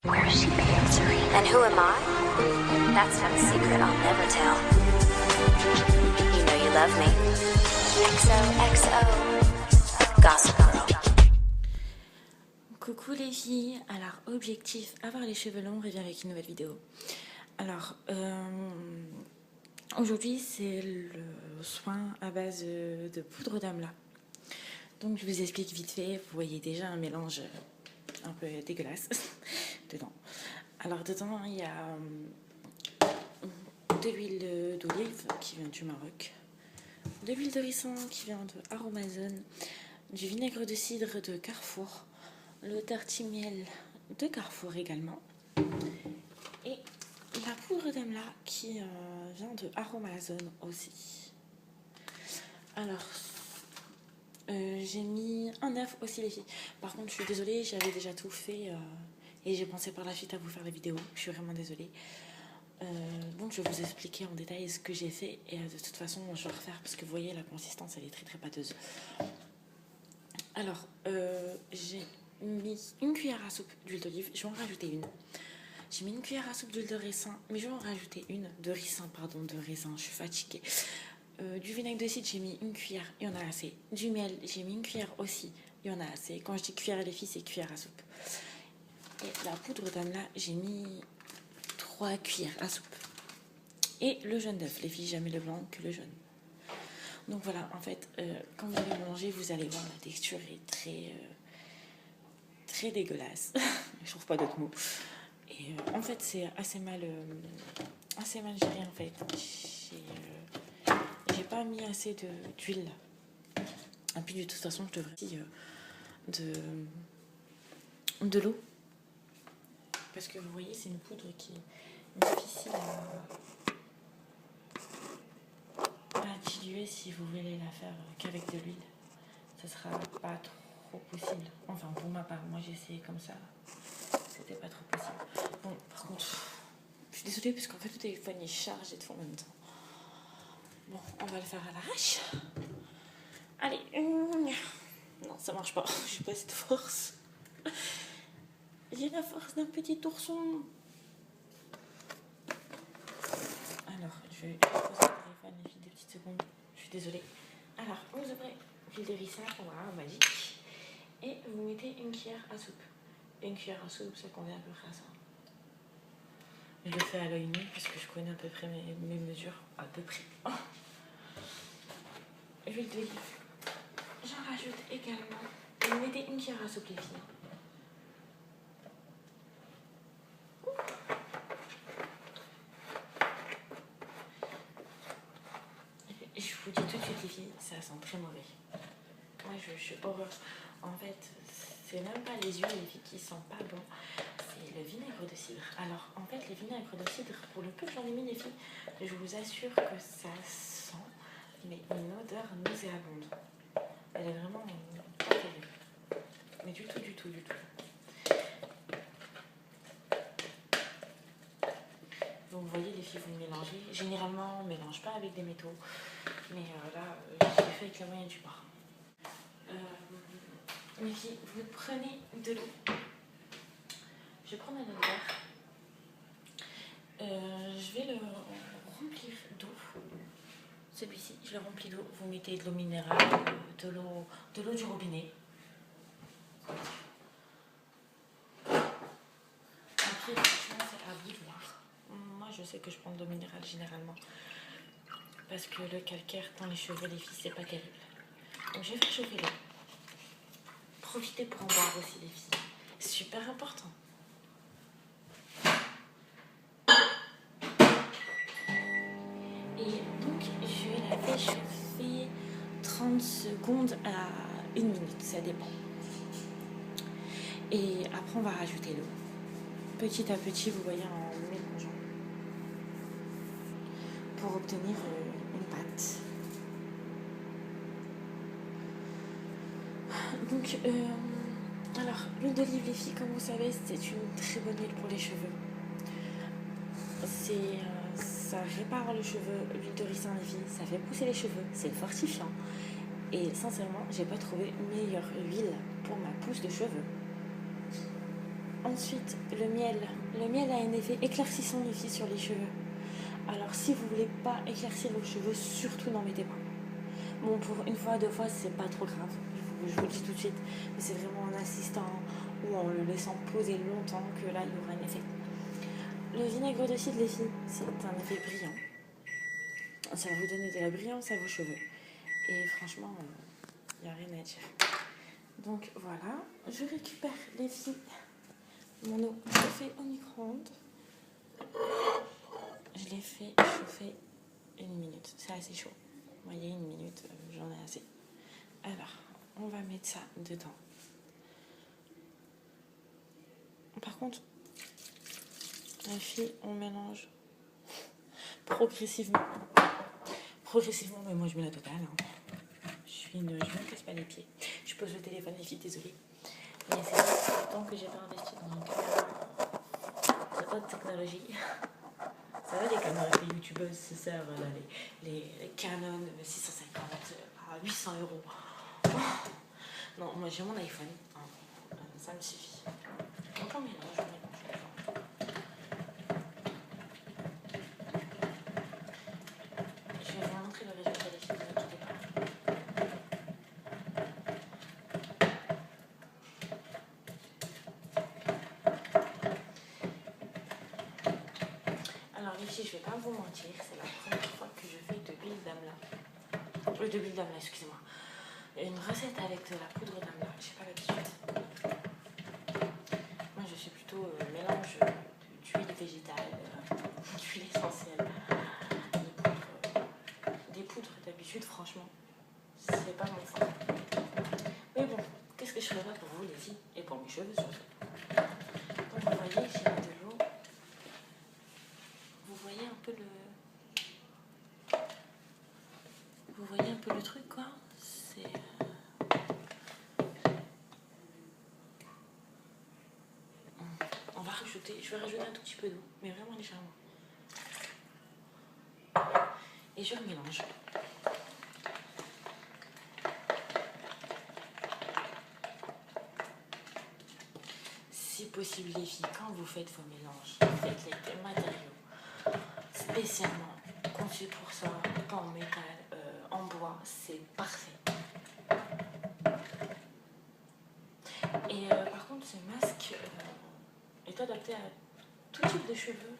Where is she answering? And who am I? That's not a secret I'll never tell. You know you love me. XOXO. Gossip Girl. Coucou les filles, alors objectif avoir les cheveux longs, revient avec une nouvelle vidéo. Alors aujourd'hui c'est le soin à base de poudre d'amla. Donc je vous explique vite fait, vous voyez déjà un mélange un peu dégueulasse dedans. Alors dedans il y a de l'huile d'olive qui vient du Maroc, de l'huile de ricin qui vient de Aromazone, du vinaigre de cidre de Carrefour, le tartimiel de Carrefour également, et la poudre d'amla qui vient de Aromazone aussi. Alors j'ai mis un œuf aussi les filles. Par contre je suis désolée, j'avais déjà tout fait et j'ai pensé par la suite à vous faire la vidéo. Je suis vraiment désolée. Donc je vais vous expliquer en détail ce que j'ai fait et de toute façon je vais refaire parce que vous voyez la consistance elle est très très pâteuse. Alors j'ai mis une cuillère à soupe d'huile d'olive, je vais en rajouter une. J'ai mis une cuillère à soupe d'huile de raisin, mais je vais en rajouter une de ricin, je suis fatiguée. Du vinaigre de cidre, j'ai mis une cuillère, il y en a assez. Du miel, j'ai mis une cuillère aussi, il y en a assez. Quand je dis cuillère les filles, c'est cuillère à soupe. Et la poudre d'amla, j'ai mis 3 cuillères à soupe. Et le jaune d'œuf, les filles, jamais le blanc que le jaune. Donc voilà, en fait, quand vous allez mélanger, vous allez voir la texture est très dégueulasse. Je trouve pas d'autres mots. Et en fait, c'est assez mal géré en fait. J'ai pas mis assez d'huile. Et puis de toute façon, je devrais aussi de l'eau. Parce que vous voyez, c'est une poudre qui est difficile à diluer si vous voulez la faire qu'avec de l'huile. Ça sera pas trop possible. Enfin, pour ma part, moi j'ai essayé comme ça. C'était pas trop possible. Bon, par contre, je suis désolée parce qu'en fait, le téléphone est chargé de fond en même temps. Bon, on va le faire à l'arrache. Allez. Non, ça marche pas. J'ai pas assez de force. J'ai la force d'un petit ourson. Alors, je vais poser le téléphone les filles 2 petites secondes. Je suis désolée. Alors, vous ouvrez l'huile de ricin, voilà, magique. Et vous mettez une cuillère à soupe. Une cuillère à soupe, ça convient à peu près à ça. Je le fais à l'œil nu parce que je connais à peu près mes mesures. À peu près. L'huile d'olive. J'en rajoute également. Et vous mettez une cuillère à soupe les filles. Je vous dis tout de suite les filles, ça sent très mauvais. Moi je suis horreur. En fait, c'est même pas les yeux les filles qui sentent pas bon, c'est le vinaigre de cidre. Alors en fait, le vinaigre de cidre, pour le peu que j'en ai mis les filles, je vous assure que ça sent mais une odeur nauséabonde. Elle est vraiment pas terrible. Mais du tout. Donc vous voyez les filles, vous mélangez. Généralement on mélange pas avec des métaux. Mais là, j'ai fait avec la moyenne du bord. Les filles, vous prenez de l'eau. Je vais prendre un autre verre. Je vais le remplir d'eau. Celui-ci, je le remplis d'eau. Vous mettez de l'eau minérale, de l'eau du robinet. Après, franchement, c'est à vous de voir. Moi, je sais que je prends de l'eau minérale généralement. Parce que le calcaire dans les cheveux, les filles, c'est pas terrible. Donc, je vais faire chauffer l'eau. Profitez pour en boire aussi, les filles. C'est super important. Et donc, je vais la faire chauffer 30 secondes à 1 minute, ça dépend. Et après, on va rajouter l'eau. Petit à petit, vous voyez, en mélangeant. Pour obtenir une pâte. Donc, alors, l'huile d'olive, les filles, comme vous savez, c'est une très bonne huile pour les cheveux. Ça répare le cheveu. L'huile de ricin, les filles, ça fait pousser les cheveux. C'est fortifiant. Et sincèrement, j'ai pas trouvé meilleure huile pour ma pousse de cheveux. Ensuite, le miel. Le miel a un effet éclaircissant les filles sur les cheveux. Alors si vous voulez pas éclaircir vos cheveux, surtout n'en mettez pas. Bon, pour une fois, deux fois, c'est pas trop grave. Je vous le dis tout de suite. Mais c'est vraiment en insistant ou en le laissant poser longtemps que là, il y aura un effet. Le vinaigre de cidre, les filles, c'est un effet brillant. Ça va vous donner de la brillance à vos cheveux. Et franchement, il n'y a rien à dire. Donc voilà, je récupère les filles. Mon eau chauffée au micro-ondes. Je l'ai fait chauffer 1 minute. C'est assez chaud. Vous voyez, 1 minute, j'en ai assez. Alors, on va mettre ça dedans. Par contre, les filles, on mélange progressivement. Progressivement, mais moi je mets la totale. Hein. Je me casse pas les pieds. Je pose le téléphone, les filles, désolée. Mais c'est longtemps que j'ai pas investi dans une caméra de haute technologie. Ça va, les caméras que les youtubeuses se servent, là, les Canon 650 à 800 euros. Oh. Non, moi j'ai mon iPhone. Hein. Ça me suffit. Donc on mélange. Je vais vous montrer le résultat des films, ne quittez pas. Alors les filles, je vais pas vous mentir, c'est la première fois que je fais de l'huile d'amla. De l'huile d'amla, excusez-moi. Une recette avec de la poudre d'amla, je sais pas l'habitude. Moi je suis plutôt mélange d'huile végétale, d'huile essentielle, des poudres d'habitude, franchement, c'est pas mon fort. Mais bon, qu'est-ce que je ferai pas pour vous les filles et pour mes cheveux surtout. Donc vous voyez, j'ai mis de l'eau. Vous voyez un peu le... Vous voyez un peu le truc quoi. C'est... On va rajouter, je vais rajouter un tout petit peu d'eau, mais vraiment légèrement. Et je remélange. Si possible les filles, quand vous faites vos mélanges, faites-les avec des matériaux spécialement conçus pour ça, pas en métal, en bois, c'est parfait. Et par contre, ce masque est adapté à tout type de cheveux.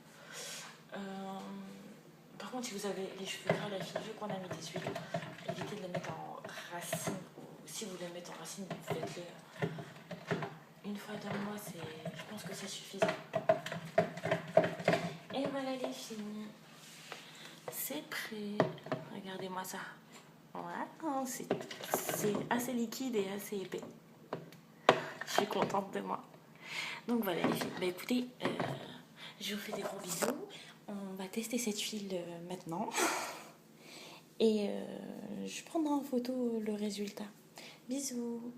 Par contre, si vous avez les cheveux gras, la fille, vu qu'on a mis des huiles, évitez de les mettre en racine. Ou si vous les mettez en racine, faites-les une fois dans le mois, je pense que c'est suffisant. Et voilà les filles, c'est prêt. Regardez-moi ça. Voilà, c'est assez liquide et assez épais. Je suis contente de moi. Donc voilà les filles. Bah écoutez, je vous fais des gros bisous. On va tester cette huile maintenant. Et je prendrai en photo le résultat. Bisous.